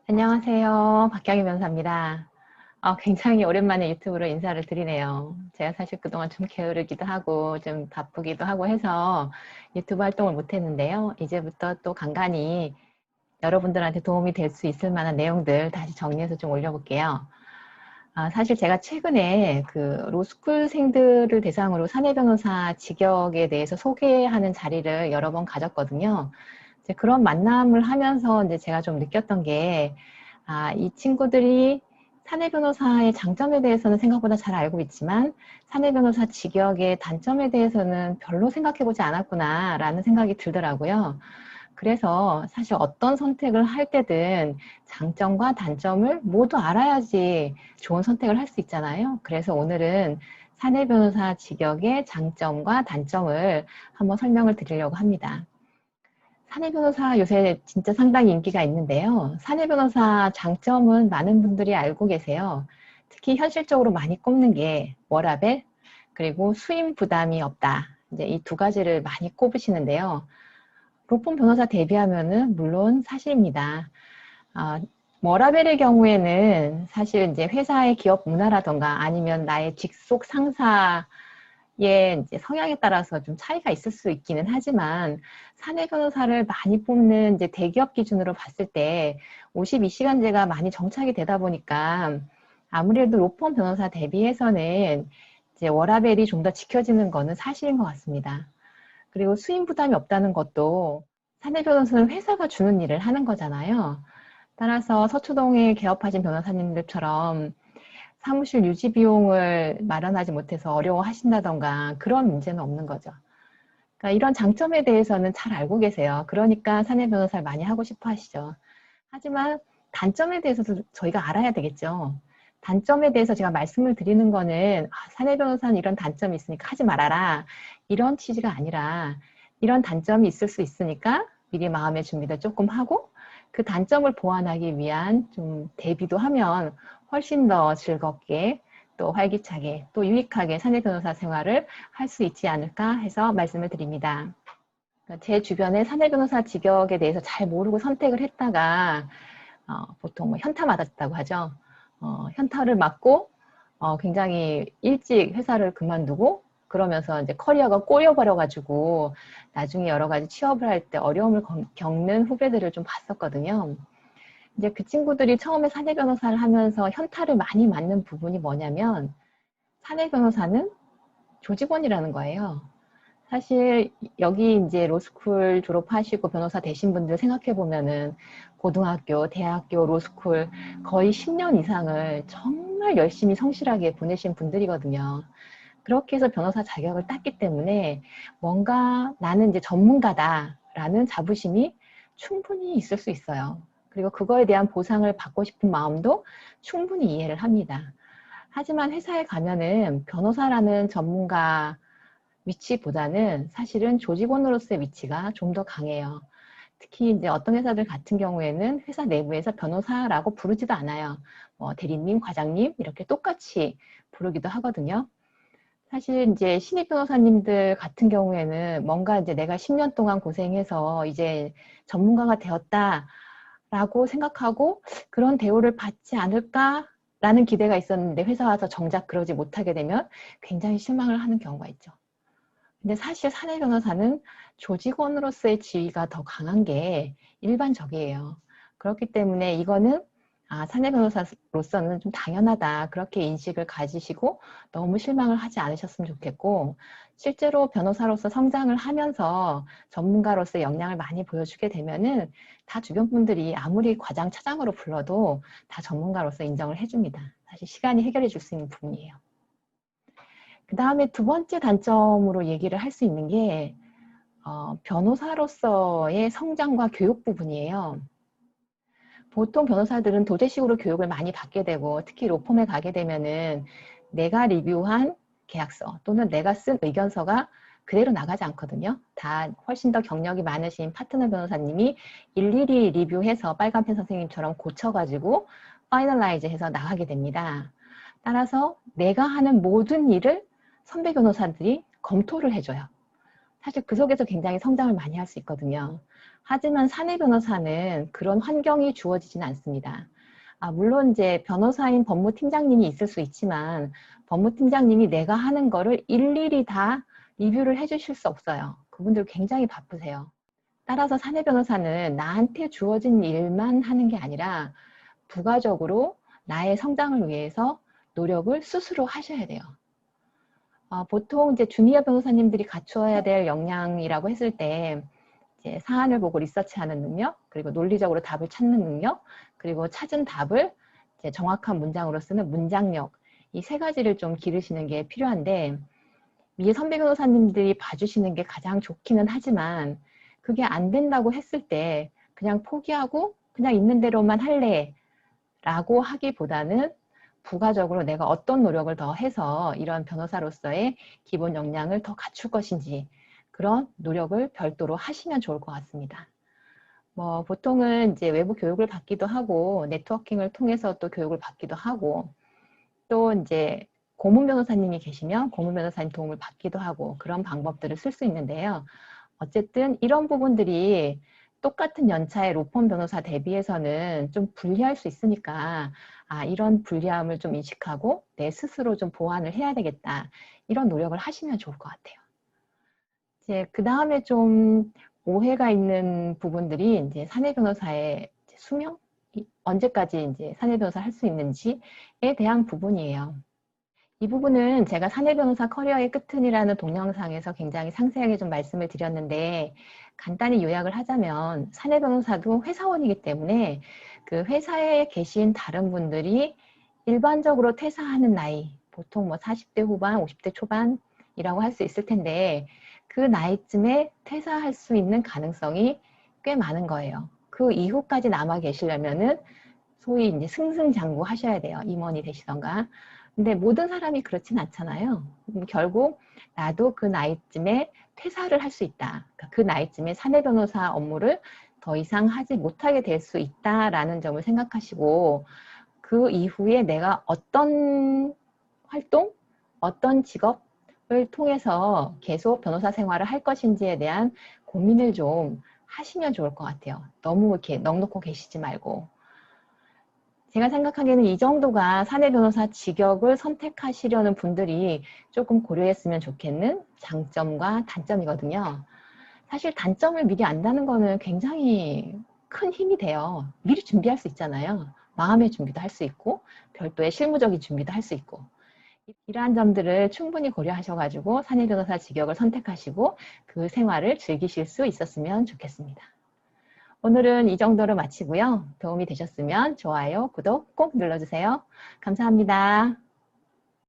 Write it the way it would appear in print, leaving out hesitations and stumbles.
안녕하세요. 박경희 변호사입니다. 굉장히 오랜만에 유튜브로 인사를 드리네요. 제가 사실 그동안 좀 게으르기도 하고 좀 바쁘기도 하고 해서 유튜브 활동을 못했는데요. 이제부터 또 간간히 여러분들한테 도움이 될 수 있을 만한 내용들 다시 정리해서 좀 올려볼게요. 사실 제가 최근에 그 로스쿨생들을 대상으로 사내변호사 직역에 대해서 소개하는 자리를 여러 번 가졌거든요. 이제 그런 만남을 하면서 이제 제가 좀 느꼈던 게, 이 친구들이 사내 변호사의 장점에 대해서는 생각보다 잘 알고 있지만, 사내 변호사 직역의 단점에 대해서는 별로 생각해보지 않았구나라는 생각이 들더라고요. 그래서 사실 어떤 선택을 할 때든 장점과 단점을 모두 알아야지 좋은 선택을 할 수 있잖아요. 그래서 오늘은 사내 변호사 직역의 장점과 단점을 한번 설명을 드리려고 합니다. 사내 변호사 요새 진짜 상당히 인기가 있는데요. 사내 변호사 장점은 많은 분들이 알고 계세요. 특히 현실적으로 많이 꼽는 게 워라밸, 그리고 수임 부담이 없다. 이제 이 두 가지를 많이 꼽으시는데요. 로펌 변호사 대비하면은 물론 사실입니다. 아, 워라밸의 경우에는 사실 이제 회사의 기업 문화라던가 아니면 나의 직속 상사 이제 성향에 따라서 좀 차이가 있을 수 있기는 하지만 사내 변호사를 많이 뽑는 이제 대기업 기준으로 봤을 때 52시간제가 많이 정착이 되다 보니까 아무래도 로펌 변호사 대비해서는 이제 워라밸이 좀 더 지켜지는 거는 사실인 것 같습니다. 그리고 수임 부담이 없다는 것도 사내 변호사는 회사가 주는 일을 하는 거잖아요. 따라서 서초동에 개업하신 변호사님들처럼 사무실 유지 비용을 마련하지 못해서 어려워하신다던가 그런 문제는 없는 거죠. 그러니까 이런 장점에 대해서는 잘 알고 계세요. 그러니까 사내 변호사를 많이 하고 싶어 하시죠. 하지만 단점에 대해서도 저희가 알아야 되겠죠. 단점에 대해서 제가 말씀을 드리는 거는 사내 변호사는 이런 단점이 있으니까 하지 말아라. 이런 취지가 아니라 이런 단점이 있을 수 있으니까 미리 마음의 준비를 조금 하고 그 단점을 보완하기 위한 좀 대비도 하면 훨씬 더 즐겁게 또 활기차게 또 유익하게 사내 변호사 생활을 할 수 있지 않을까 해서 말씀을 드립니다. 제 주변에 사내 변호사 직역에 대해서 잘 모르고 선택을 했다가 보통 뭐 현타 맞았다고 하죠. 현타를 맞고 굉장히 일찍 회사를 그만두고 그러면서 이제 커리어가 꼬여버려가지고 나중에 여러 가지 취업을 할 때 어려움을 겪는 후배들을 좀 봤었거든요. 이제 그 친구들이 처음에 사내 변호사를 하면서 현타를 많이 맞는 부분이 뭐냐면 사내 변호사는 조직원이라는 거예요. 사실 여기 이제 로스쿨 졸업하시고 변호사 되신 분들 생각해 보면은 고등학교, 대학교, 로스쿨 거의 10년 이상을 정말 열심히 성실하게 보내신 분들이거든요. 그렇게 해서 변호사 자격을 땄기 때문에 뭔가 나는 이제 전문가다라는 자부심이 충분히 있을 수 있어요. 그리고 그거에 대한 보상을 받고 싶은 마음도 충분히 이해를 합니다. 하지만 회사에 가면은 변호사라는 전문가 위치보다는 사실은 조직원으로서의 위치가 좀 더 강해요. 특히 이제 어떤 회사들 같은 경우에는 회사 내부에서 변호사라고 부르지도 않아요. 뭐 대리님, 과장님 이렇게 똑같이 부르기도 하거든요. 사실 이제 신입 변호사님들 같은 경우에는 뭔가 이제 내가 10년 동안 고생해서 이제 전문가가 되었다라고 생각하고 그런 대우를 받지 않을까라는 기대가 있었는데 회사 와서 정작 그러지 못하게 되면 굉장히 실망을 하는 경우가 있죠. 근데 사실 사내 변호사는 조직원으로서의 지위가 더 강한 게 일반적이에요. 그렇기 때문에 이거는 사내 변호사로서는 좀 당연하다. 그렇게 인식을 가지시고 너무 실망을 하지 않으셨으면 좋겠고 실제로 변호사로서 성장을 하면서 전문가로서 역량을 많이 보여주게 되면은 다 주변 분들이 아무리 과장 차장으로 불러도 다 전문가로서 인정을 해줍니다. 사실 시간이 해결해 줄 수 있는 부분이에요. 그 다음에 두 번째 단점으로 얘기를 할 수 있는 게 변호사로서의 성장과 교육 부분이에요. 보통 변호사들은 도제식으로 교육을 많이 받게 되고 특히 로펌에 가게 되면은 내가 리뷰한 계약서 또는 내가 쓴 의견서가 그대로 나가지 않거든요. 다 훨씬 더 경력이 많으신 파트너 변호사님이 일일이 리뷰해서 빨간펜 선생님처럼 고쳐가지고 파이널라이즈 해서 나가게 됩니다. 따라서 내가 하는 모든 일을 선배 변호사들이 검토를 해줘요. 사실 그 속에서 굉장히 성장을 많이 할 수 있거든요. 하지만 사내 변호사는 그런 환경이 주어지지는 않습니다. 물론 이제 변호사인 법무팀장님이 있을 수 있지만 법무팀장님이 내가 하는 거를 일일이 다 리뷰를 해주실 수 없어요. 그분들 굉장히 바쁘세요. 따라서 사내 변호사는 나한테 주어진 일만 하는 게 아니라 부가적으로 나의 성장을 위해서 노력을 스스로 하셔야 돼요. 보통 이제 주니어 변호사님들이 갖추어야 될 역량이라고 했을 때 이제 사안을 보고 리서치하는 능력, 그리고 논리적으로 답을 찾는 능력, 그리고 찾은 답을 이제 정확한 문장으로 쓰는 문장력, 이 세 가지를 좀 기르시는 게 필요한데 위에 선배 변호사님들이 봐주시는 게 가장 좋기는 하지만 그게 안 된다고 했을 때 그냥 포기하고 그냥 있는 대로만 할래 라고 하기보다는 부가적으로 내가 어떤 노력을 더 해서 이런 변호사로서의 기본 역량을 더 갖출 것인지 그런 노력을 별도로 하시면 좋을 것 같습니다. 보통은 이제 외부 교육을 받기도 하고 네트워킹을 통해서 또 교육을 받기도 하고 또 이제 고문 변호사님이 계시면 고문 변호사님 도움을 받기도 하고 그런 방법들을 쓸 수 있는데요. 어쨌든 이런 부분들이 똑같은 연차의 로펌 변호사 대비해서는 좀 불리할 수 있으니까 이런 불리함을 좀 인식하고 내 스스로 좀 보완을 해야 되겠다. 이런 노력을 하시면 좋을 것 같아요. 이제 그 다음에 좀 오해가 있는 부분들이 이제 사내 변호사의 수명? 언제까지 이제 사내 변호사 할 수 있는지에 대한 부분이에요. 이 부분은 제가 사내 변호사 커리어의 끝은이라는 동영상에서 굉장히 상세하게 좀 말씀을 드렸는데 간단히 요약을 하자면 사내 변호사도 회사원이기 때문에 그 회사에 계신 다른 분들이 일반적으로 퇴사하는 나이 보통 40대 후반, 50대 초반이라고 할 수 있을 텐데 그 나이쯤에 퇴사할 수 있는 가능성이 꽤 많은 거예요. 그 이후까지 남아 계시려면은 소위 이제 승승장구 하셔야 돼요. 임원이 되시던가. 근데 모든 사람이 그렇진 않잖아요. 결국 나도 그 나이쯤에 퇴사를 할 수 있다. 그러니까 그 나이쯤에 사내 변호사 업무를 더 이상 하지 못하게 될 수 있다라는 점을 생각하시고 그 이후에 내가 어떤 활동, 어떤 직업을 통해서 계속 변호사 생활을 할 것인지에 대한 고민을 좀 하시면 좋을 것 같아요. 너무 이렇게 넋놓고 계시지 말고. 제가 생각하기에는 이 정도가 사내 변호사 직역을 선택하시려는 분들이 조금 고려했으면 좋겠는 장점과 단점이거든요. 사실 단점을 미리 안다는 거는 굉장히 큰 힘이 돼요. 미리 준비할 수 있잖아요. 마음의 준비도 할 수 있고 별도의 실무적인 준비도 할 수 있고 이러한 점들을 충분히 고려하셔가지고 사내 변호사 직역을 선택하시고 그 생활을 즐기실 수 있었으면 좋겠습니다. 오늘은 이 정도로 마치고요. 도움이 되셨으면 좋아요, 구독 꼭 눌러주세요. 감사합니다.